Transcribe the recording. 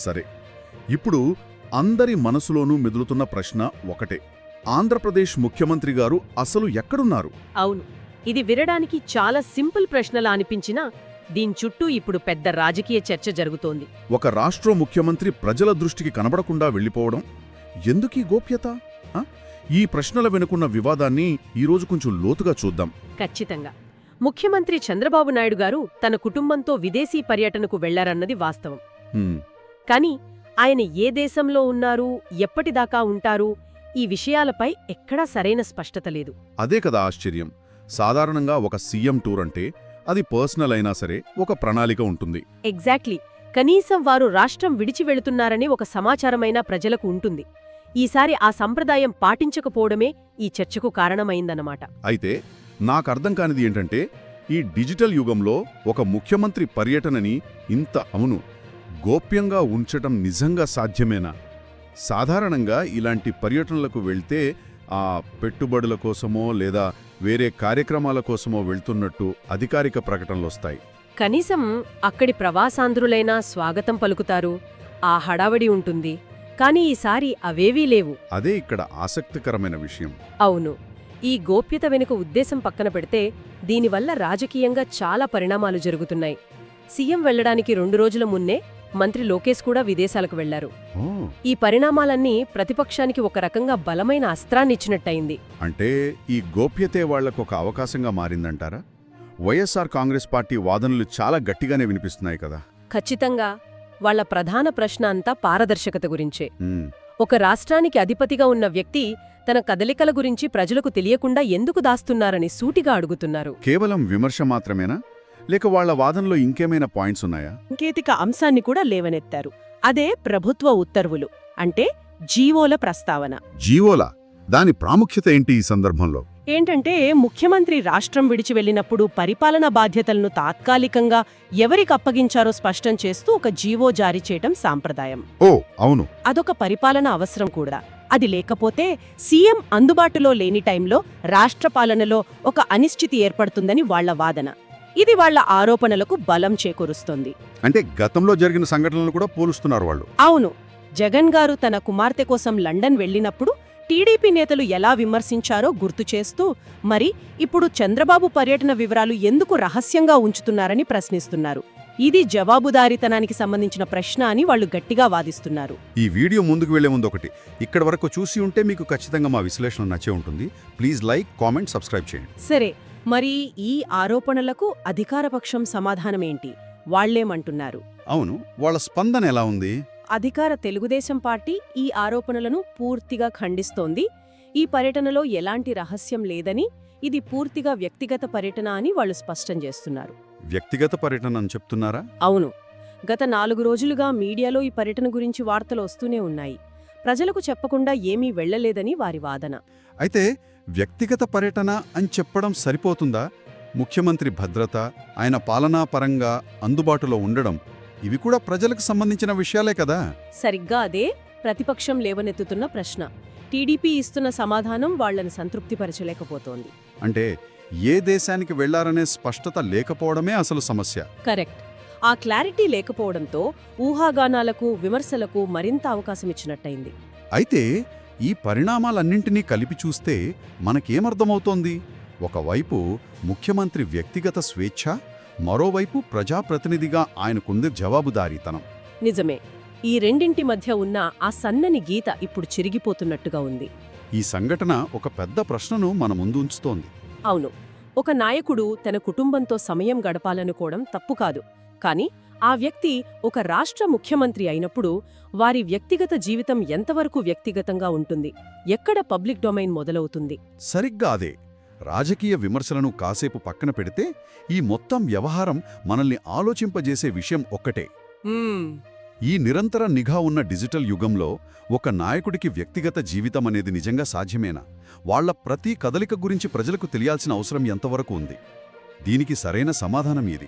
సరే, ఇప్పుడు అందరి మనసులోనూ మెదులుతున్న ప్రశ్న ఒకటే. ఆంధ్రప్రదేశ్ ముఖ్యమంత్రి గారు అసలు ఎక్కడున్నారు? అవును, ఇది వినడానికి చాలా సింపుల్ ప్రశ్నలా అనిపించినా దీని చుట్టూ ఇప్పుడు పెద్ద రాజకీయ చర్చ జరుగుతోంది. ఒక రాష్ట్ర ముఖ్యమంత్రి ప్రజల దృష్టికి కనబడకుండా వెళ్ళిపోవడం ఎందుకీ గోప్యత? ఈ ప్రశ్నల వెనుకున్న వివాదాన్ని ఈరోజు కొంచెం లోతుగా చూద్దాం. ఖచ్చితంగా. ముఖ్యమంత్రి చంద్రబాబు నాయుడు గారు తన కుటుంబంతో విదేశీ పర్యటనకు వెళ్లారన్నది వాస్తవం. కాని ఆయన ఏ దేశంలో ఉన్నారు, ఎప్పటిదాకా ఉంటారు, ఈ విషయాలపై ఎక్కడా సరైన స్పష్టత లేదు. అదే కదా ఆశ్చర్యం. సాధారణంగా ఒక సీఎం టూర్ అంటే అది పర్సనల్ అయినా సరే ఒక ప్రణాళిక ఉంటుంది. ఎగ్జాక్ట్లీ. కనీసం వారు రాష్ట్రం విడిచి వెళుతున్నారనే ఒక సమాచారమైనా ప్రజలకు ఉంటుంది. ఈసారి ఆ సంప్రదాయం పాటించకపోవడమే ఈ చర్చకు కారణమైందన్నమాట. అయితే నాకర్థం కానిది ఏంటంటే, ఈ డిజిటల్ యుగంలో ఒక ముఖ్యమంత్రి పర్యటనని ఇంత గోప్యంగా ఉంచటం నిజంగా సాధ్యమేనా? సాధారణంగా ఇలాంటి పర్యటనలకు వెళ్తే ఆ పెట్టుబడుల కోసమో లేదా వేరే కార్యక్రమాల కోసమో వెళ్తున్నట్టు అధికారిక ప్రకటనలొస్తాయి. కనీసం అక్కడి ప్రవాసాంధ్రులైనా స్వాగతం పలుకుతారు, ఆ హడావడి ఉంటుంది. కాని ఈసారి అవేవీ లేవు. అదే ఇక్కడ ఆసక్తికరమైన విషయం. అవును. ఈ గోప్యత వెనుక ఉద్దేశం పక్కన పెడితే దీనివల్ల రాజకీయంగా చాలా పరిణామాలు జరుగుతున్నాయి. సీఎం వెళ్లడానికి 2 రోజుల మున్నే మంత్రి లోకేష్ కూడా విదేశాలకు వెళ్లారు. ఈ పరిణామాలన్నీ ప్రతిపక్షానికి ఒక రకంగా బలమైన అస్త్రాన్నిచ్చినట్టయింది. అంటే ఈ గోప్యతే వాళ్లకొక అవకాశంగా మారిందంటారా? వైఎస్ఆర్ కాంగ్రెస్ పార్టీ వాదనలు చాలా గట్టిగానే వినిపిస్తున్నాయి కదా. ఖచ్చితంగా. వాళ్ల ప్రధాన ప్రశ్న అంతా పారదర్శకత గురించే. ఒక రాష్ట్రానికి అధిపతిగా ఉన్న వ్యక్తి తన కదలికల గురించి ప్రజలకు తెలియకుండా ఎందుకు దాస్తున్నారని సూటిగా అడుగుతున్నారు. కేవలం విమర్శ మాత్రమేనా, లేక వాళ్ల వాదనలో ఇంకేమైనా పాయింట్స్ ఉన్నాయా? సాంకేతిక అంశాన్ని కూడా లేవనెత్తారు. అదే ప్రభుత్వ ఉత్తర్వులు, అంటే జీవోల ప్రస్తావన. జీవోలా? దాని ప్రాముఖ్యత ఏంటి ఈ సందర్భంలో? ఏంటంటే, ముఖ్యమంత్రి రాష్ట్రం విడిచి వెళ్లినప్పుడు పరిపాలనా బాధ్యతలను తాత్కాలికంగా ఎవరికి అప్పగించారో స్పష్టం చేస్తూ ఒక జీవో జారీ చేయటం సాంప్రదాయం. ఓ అవును. అదొక పరిపాలన అవసరం కూడా. అది లేకపోతే సీఎం అందుబాటులో లేని టైంలో రాష్ట్ర పాలనలో ఒక అనిశ్చితి ఏర్పడుతుందని వాళ్ల వాదన. ఇది వాళ్ల ఆరోపణలకు బలం చేకూరుస్తోంది. అంటే గతంలో జరిగిన సంఘటనలను కూడా పోలుస్తున్నారు వాళ్ళు. అవును. జగన్ గారు తన కుమార్తె కోసం లండన్ వెళ్లినప్పుడు టీడీపీ నేతలు ఎలా విమర్శించారో గుర్తు చేస్తూ, మరి ఇప్పుడు చంద్రబాబు పర్యటన వివరాలు ఎందుకు రహస్యంగా ఉంచుతున్నారని ప్రశ్నిస్తున్నారు. ఇది జవాబుదారీతనానికి సంబంధించిన ప్రశ్న అని వాళ్లు గట్టిగా వాదిస్తున్నారు. ఈ వీడియో ముందుకు వెళ్లే ముందు ఒకటి, ఇక్కడ వరకు చూసి ఉంటే మీకు ఖచ్చితంగా మా విశ్లేషణ నచ్చే ఉంటుంది. ప్లీజ్ లైక్, కామెంట్, సబ్స్క్రైబ్ చేయండి. సరే, మరి ఈ ఆరోపణలకు అధికారపక్షం సమాధానమేంటి? వాళ్లేమంటున్నారు? అవును, వాళ్ల స్పందన ఎలా ఉంది? అధికార తెలుగుదేశం పార్టీ ఈ ఆరోపణలను పూర్తిగా ఖండిస్తోంది. ఈ పర్యటనలో ఎలాంటి రహస్యం లేదని, ఇది పూర్తిగా వ్యక్తిగత పర్యటన అని వాళ్లు స్పష్టం చేస్తున్నారు. వ్యక్తిగత పర్యటన అని చెప్తున్నారా? అవును. గత 4 రోజులుగా మీడియాలో ఈ పర్యటన గురించి వార్తలు వస్తూనే ఉన్నాయి. ప్రజలకు చెప్పకుండా ఏమీ వెళ్లలేదని వారి వాదన. అయితే వ్యక్తిగత పర్యటన అని చెప్పడం సరిపోతుందా? ముఖ్యమంత్రి భద్రత, ఆయన పాలనాపరంగా అందుబాటులో ఉండడం, ఇవి కూడా ప్రజలకు సంబంధించిన విషయాలే కదా. సరిగ్గా అదే ప్రతిపక్షం లేవనెత్తుతున్న ప్రశ్న. టీడీపీ ఇస్తున్న సమాధానం వాళ్లను సంతృప్తిపరచలేకపోతోంది. అంటే ఏ దేశానికి వెళ్లారనే స్పష్టత లేకపోవడమే అసలు సమస్య. కరెక్ట్. ఆ క్లారిటీ లేకపోవడంతో ఊహాగానాలకు, విమర్శలకు మరింత అవకాశమిచ్చినట్టయింది. అయితే ఈ పరిణామాలన్నింటినీ కలిపి చూస్తే మనకేమర్థమవుతోంది? ఒకవైపు ముఖ్యమంత్రి వ్యక్తిగత స్వేచ్ఛ, మరోవైపు ప్రజాప్రతినిధిగా ఆయనకుంది జవాబుదారీతనం. నిజమే. ఈ రెండింటి మధ్య ఉన్న ఆ సన్నని గీత ఇప్పుడు చిరిగిపోతున్నట్టుగా ఉంది. ఈ సంఘటన ఒక పెద్ద ప్రశ్నను మన ముందు ఉంచుతోంది. అవును. ఒక నాయకుడు తన కుటుంబంతో సమయం గడపాలనుకోవడం తప్పు కాదు. కాని ఆ వ్యక్తి ఒక రాష్ట్ర ముఖ్యమంత్రి అయినప్పుడు వారి వ్యక్తిగత జీవితం ఎంతవరకు వ్యక్తిగతంగా ఉంటుంది? ఎక్కడ పబ్లిక్ డొమైన్ మొదలవుతుంది? సరిగ్గా అదే. రాజకీయ విమర్శలను కాసేపు పక్కన పెడితే ఈ మొత్తం వ్యవహారం మనల్ని ఆలోచింపజేసే విషయం ఒక్కటే. ఈ నిరంతర నిఘా ఉన్న డిజిటల్ యుగంలో ఒక నాయకుడికి వ్యక్తిగత జీవితం అనేది నిజంగా సాధ్యమేనా? వాళ్ల ప్రతి కదలిక గురించి ప్రజలకు తెలియాల్సిన అవసరం ఎంతవరకు ఉంది? దీనికి సరైన సమాధానం ఏది?